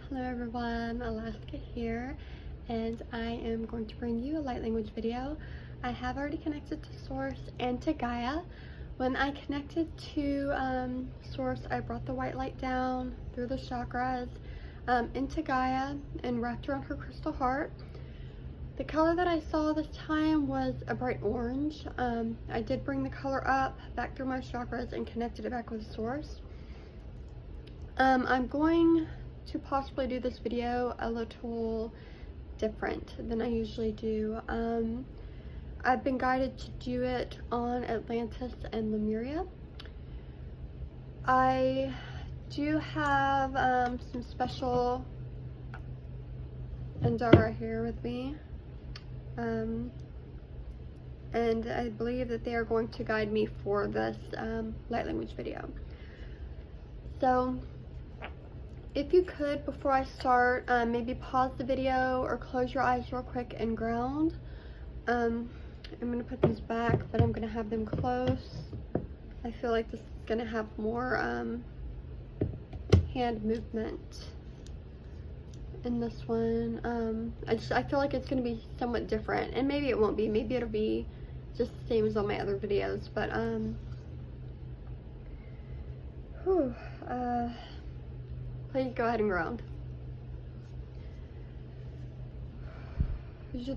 Hello everyone, Alaska here, and I am going to bring you a light language video. I have already connected to Source and to Gaia. When I connected to Source, I brought the white light down through the chakras into Gaia and wrapped around her crystal heart. The color that I saw this time was a bright orange. I did bring the color up back through my chakras and connected it back with Source. I'm going to possibly do this video a little different than I usually do. I've been guided to do it on Atlantis and Lemuria. I do have some special Endara here with me, and I believe that they are going to guide me for this light language video. So if you could, before I start, maybe pause the video or close your eyes real quick and ground. I'm going to put these back, but I'm going to have them close. I feel like this is going to have more hand movement in this one. I feel like it's going to be somewhat different, and maybe it won't be. Maybe it'll be just the same as all my other videos, but please go ahead and ground. And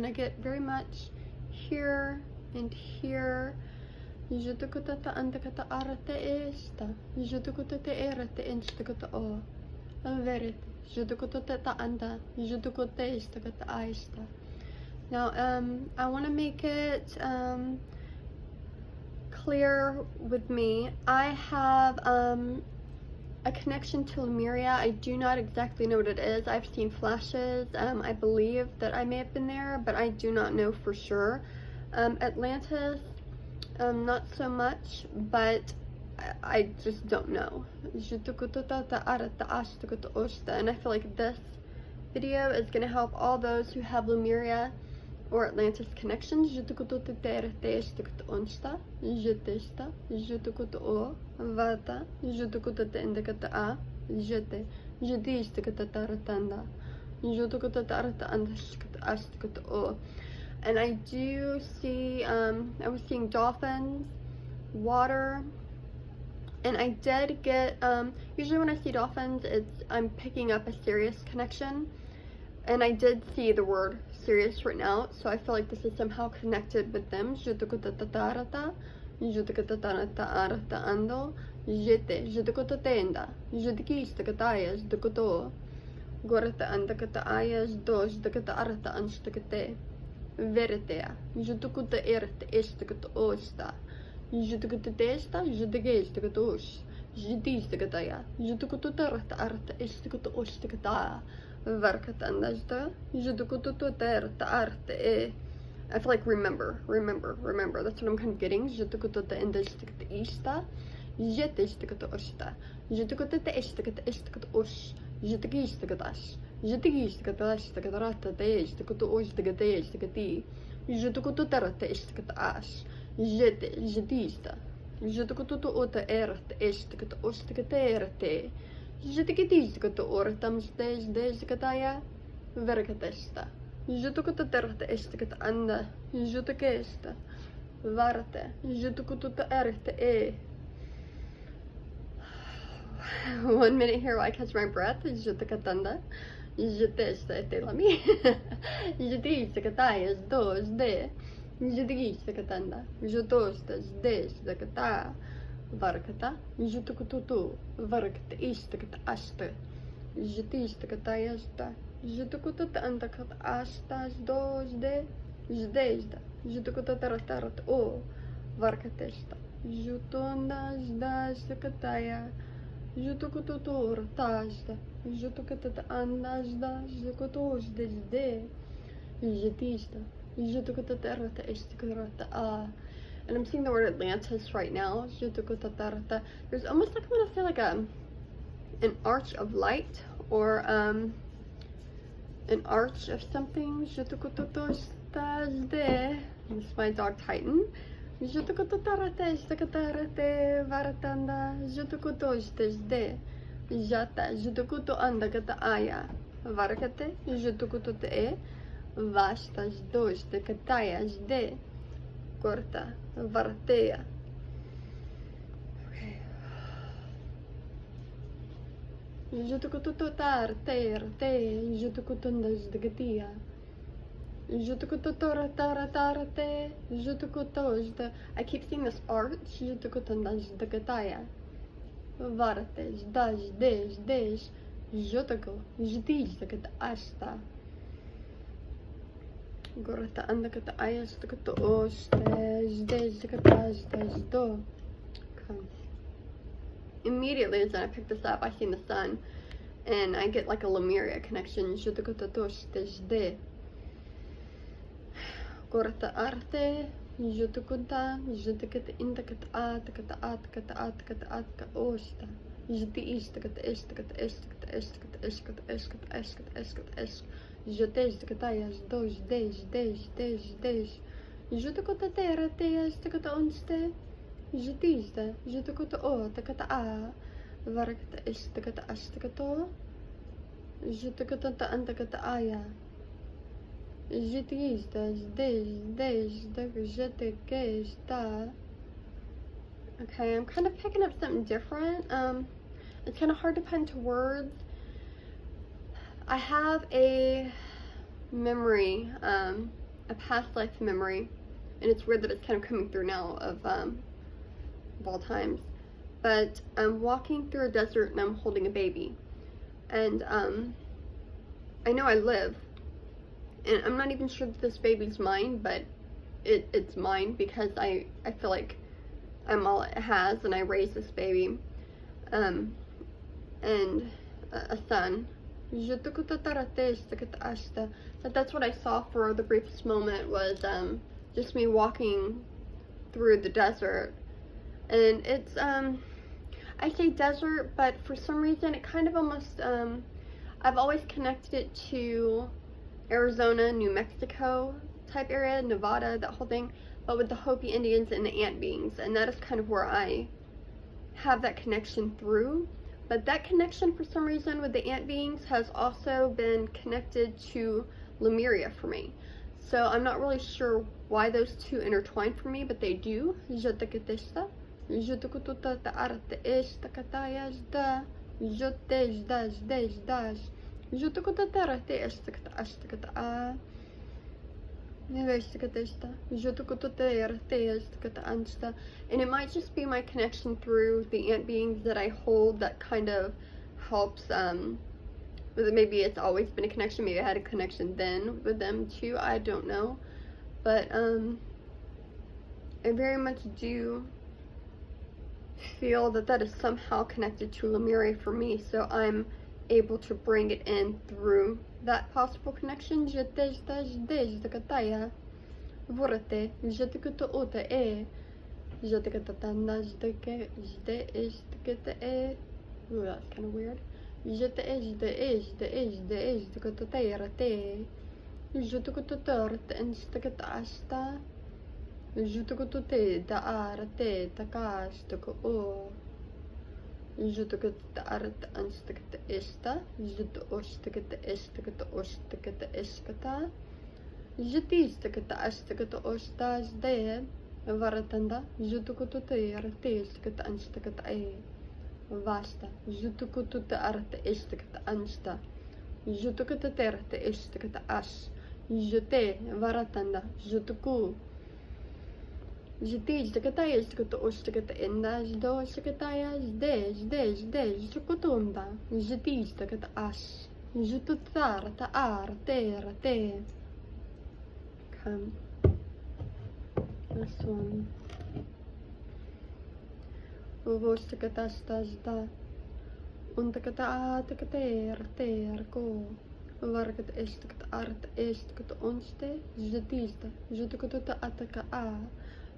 I get very much here and here. Jutukutata antakata arate esta. Jutukutata erate instakata o. Verit. Jutukutata anda. Jutukute istakata aista. Now, I want to make it clear with me. I have a connection to Lemuria. I do not exactly know what it is. I've seen flashes. I believe that I may have been there, but I do not know for sure. Atlantis, not so much, but I just don't know. And I feel like this video is going to help all those who have Lemuria or Atlantis connections. And I do see, I was seeing dolphins, water, and I did get, usually when I see dolphins, I'm picking up a serious connection, and I did see the word serious written out, so I feel like this is somehow connected with them. Veritea, jutukuta erte estakata osta, jutukuta testa, jutugestakata os, jutistakataya, jutukututarta arta estakata ostakata, varkatandasta, jutukututarta arta e. I feel like remember. That's what I'm kind of getting. Jutukutata endastakata ista, jetistakata osta, jutukutata estakata os, jutugistakatash. Jutugistakata estakata estakata ostakata estakati, jutukututarata estakata ash, jetista, jutukututu ota erta estakata ostakata erte, jutukitistakata ortamstes destakataya, verkatesta, jutukututarata estakata anda, jutukesta, varte, jutukututa erte e. 1 minute here while I catch my breath. Jutukatanda. Jutesta etelami. Jutistakatayas dos de. Jutistakatanda. Jutostas des dakata. Varkata. Jutukututu. Varkata istakata asta. Jutistakatayasta. Jutukutata antakata astas dos de. Zdesda. Jutukutatarat o. Varkatesta. Jutondas das takataya. Jutukututur tajda, jutukatata andajda, jukutus desde, jetista, jutukatatarata estikarata a. And I'm seeing the word Atlantis right now. Jutukatatarata. There's almost like, I'm gonna say like an arch of light or an arch of something. This is my dog Titan. Jata jutukuto anda kata aya varakate jutukuto te vastas dos de katayas de corta vartea. Okay. Jutukuto tar ter te jutukuto ndas de katia jutukuto tora tara tara te jutukuto. I keep seeing this arch jutukuto ndas de kataya. Vartes, das, des, jotako, jdiz, da kata asta. Gorata anda kata ayas, da kata ostes, des, da kata astas, do. Immediately as I pick this up, I see the sun, and I get like a Lemuria connection. Jotakota tostes, de. Gorata arte. Jutukunta, jutukata indakata atakata atakata atakata ataka osta. Juti istakata estakata estakata estakata estakata estakata estakata estakata es. Jutes takatayas dos des. Jutukuta tera teas takata onste. Jutista, jutukuta o takata a. Varakata estakata astakato. Jutukata ta antakata aya. Okay, I'm kind of picking up something different. It's kind of hard to put into words. I have a memory, a past life memory, and it's weird that it's kind of coming through now of all times. But I'm walking through a desert and I'm holding a baby, and I know I live. And I'm not even sure that this baby's mine, but it's mine because I feel like I'm all it has, and I raised this baby, and a son. But that's what I saw for the briefest moment, was just me walking through the desert. And it's I say desert, but for some reason it kind of almost I've always connected it to Arizona, New Mexico type area, Nevada, that whole thing, but with the Hopi Indians and the ant beings, and that is kind of where I have that connection through. But that connection, for some reason, with the ant beings has also been connected to Lemuria for me. So I'm not really sure why those two intertwine for me, but they do. And it might just be my connection through the ant beings that I hold that kind of helps, maybe it's always been a connection, maybe I had a connection then with them too, I don't know. But I very much do feel that that is somehow connected to Lemuria for me, so I'm able to bring it in through that possible connection. Ooh, that's kind of weird. Jutukata arata anstakata esta, jutu ostakata estakata ostakata eskata, jutistakata astakata ostas de, varatanda, jutukutu te arate estakata anstakata e, vasta, jutukutu te arate estakata ansta, jutukata terate estakata as, jute, varatanda, jutuku. Jitij de katayas de kata ostakata endas do sakatayas des jukutunda jitij de kata as jututar ta ar te. Come. This one. Uvostakata da untakata ter ko. Varkat estakata art estakata onste jitijda jutukata ataka a.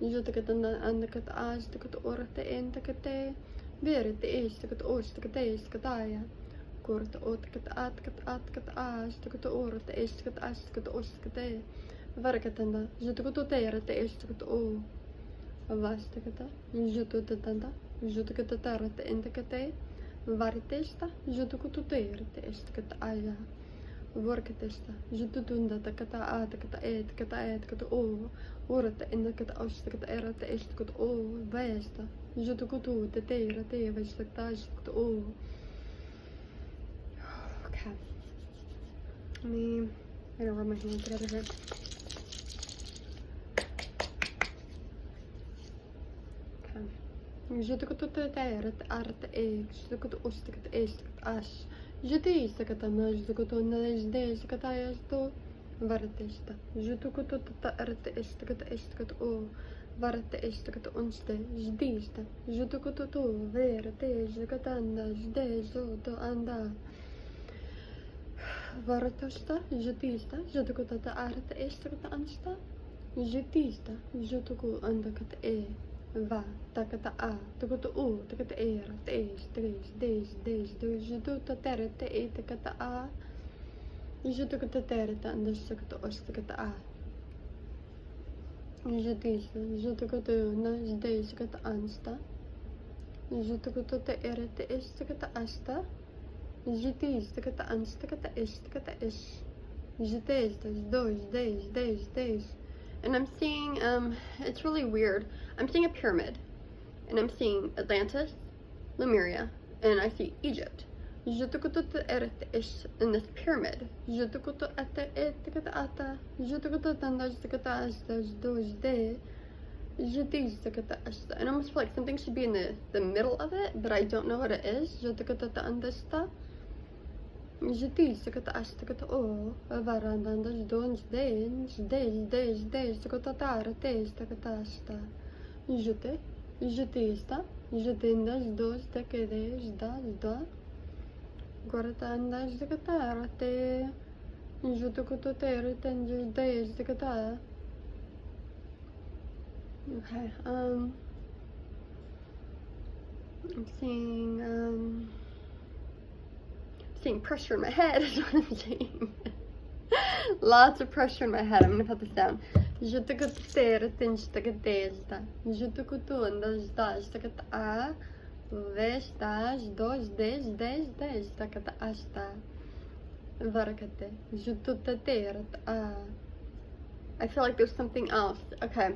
Jutakata andakata astakata orate entakate verite estakata ostakate eskataya Gorta otkata atkata astakata orta estakata astakata oskate. Varakatanda, jutukutu teerate estakata o. Vastakata, jututatanda, jutukata tarate entakate. Varitesta, jutukutu teerate estakata aya. Vorkatesta, jututunda takata atakata etkata o. Orata endakata astakata erate estakata o. Vesta, jutukutu te teerate vestakata astakata o. Okay. I'm gonna rub my hands together here. Okay. Jutukutu teeret arte ek, jutukutu ostikat estikat ash. Jutistakata na jutukutu na estakata esto. Vartesta. Jutukutu tata arte estikat o. Varte estikat onste. Jdista. Jutukutu tu verte jukatanda jde zoto anda. Varatosta, jutista, jutukutata arata estakata ansta, jutista, jutuku andakata e, va, takata a, tukutu u, takata e, rata es, des, jututa terete e takata a, jutukata tereta andastakata ostakata a. Jutista, jutukutu na jdeskata ansta, jutukutu te erete estakata asta, Jitis, takata ans, takata ish. Jites, days. And I'm seeing, it's really weird. I'm seeing a pyramid. And I'm seeing Atlantis, Lemuria, and I see Egypt. Jutukutu eret ish in this pyramid. Jutukutu ata takata ata. Jutukutu tandas takata astas dos de. Jitis takata asta. And I almost feel like something should be in the middle of it, but I don't know what it is. Jutukutu andasta. Jitis takata astakata o, avarandandas dons des, takata tarates takata asta. Jute, jutista, jutindas dos takedes da. Goratandas takatarate, jutukutu teretanjas des takata. Okay, I'm seeing pressure in my head is what I'm seeing. Lots of pressure in my head. I'm gonna put this down. Jutukutere tinstagedesta. Jutukutu and those das takata a. Vestas dos des takata asta. Varakate. Jututateret a. I feel like there's something else. Okay.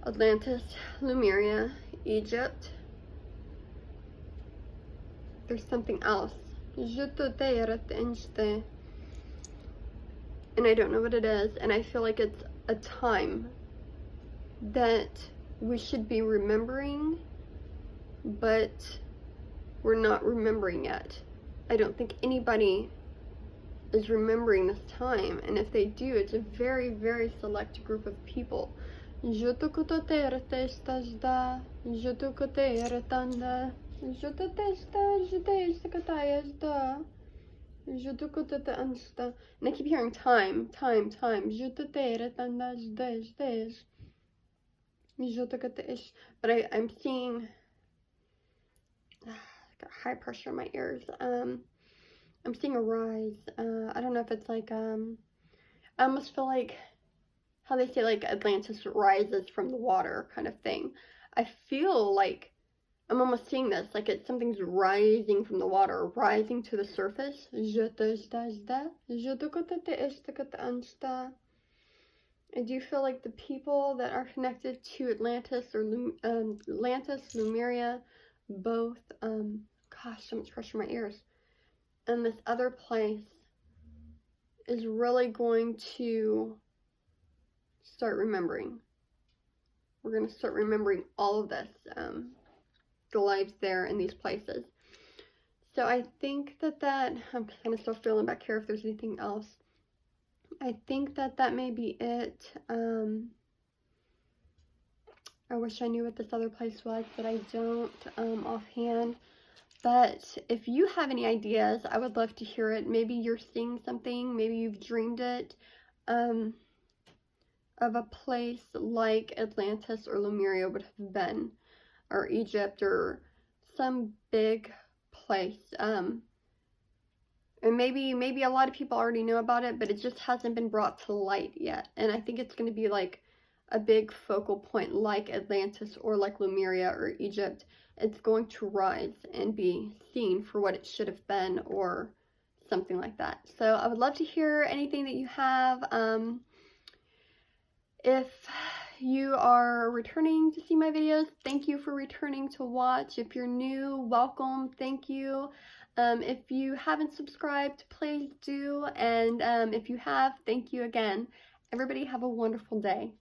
Atlantis, Lemuria, Egypt. There's something else. And I don't know what it is, and I feel like it's a time that we should be remembering, but we're not remembering yet. I don't think anybody is remembering this time, and if they do, it's a very, very select group of people. And I keep hearing time. But I'm seeing got high pressure in my ears. I'm seeing a rise. I don't know if it's like I almost feel like how they say like Atlantis rises from the water kind of thing. I feel like I'm almost seeing this, like it's something's rising from the water, rising to the surface. I do feel like the people that are connected to Atlantis or Atlantis, Lemuria, both, gosh, so much pressure in my ears, and this other place is really going to start remembering. We're going to start remembering all of this, the lives there in these places. So I think that I'm kind of still feeling back here if there's anything else. I think that may be it. I wish I knew what this other place was, but I don't offhand. But if you have any ideas, I would love to hear it. Maybe you're seeing something, maybe you've dreamed it, of a place like Atlantis or Lemuria would have been, or Egypt, or some big place. And maybe a lot of people already know about it, but it just hasn't been brought to light yet. And I think it's going to be like a big focal point like Atlantis or like Lemuria or Egypt. It's going to rise and be seen for what it should have been or something like that. So I would love to hear anything that you have. If you are returning to see my videos, thank you for returning to watch. If you're new, welcome, thank you. If you haven't subscribed, please do. And if you have, thank you again. Everybody have a wonderful day.